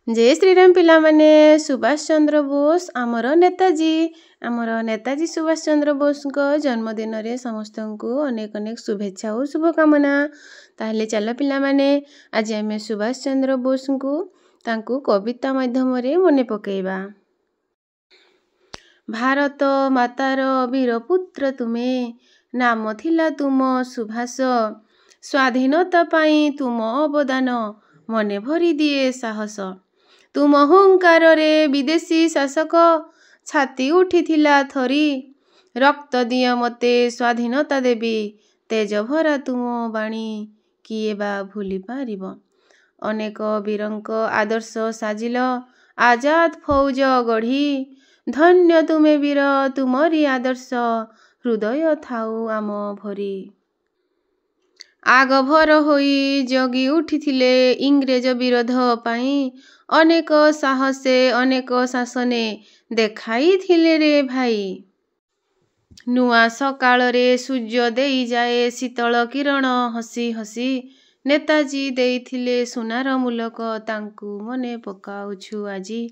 जय श्रीराम पिला माने सुभाष चंद्र बोस आमर नेताजी सुभाष चंद्र बोस को जन्मदिन रे समस्त को अनेक अनेक शुभेच्छा और शुभकामना। ताहले चल पिला माने आज आम सुभाष चंद्र बोस को तांकु कविता माध्यम रे मने पकेइबा। भारत मातार वीर पुत्र तुमे नाम थिला तुम सुभाष स्वाधीनता पाई तुम अवदान मने भरी दिए साहस। तुम अहंकार रे विदेशी शासक छाती उठिथिला थरी रक्त दिय मते स्वाधीनता देवी तेज भरा तुम बाणी किए बा भूली पारिब। अनेक वीरंक आदर्श साजिल आजाद फौज गढ़ी धन्य तुमे वीर तुमरी आदर्श हृदय थाउ आम भरी। आगभर होई जगी उठिथिले इंग्रेज विरोध पाई अनेक साहसे अनेक शासने देखाई थिले रे भाई। नुआ सकाल रे सूर्य देई जाए शीतल किरण हसी हसी नेताजी देइथिले सुनार मुलक तांकु मने पकाउछु आजी।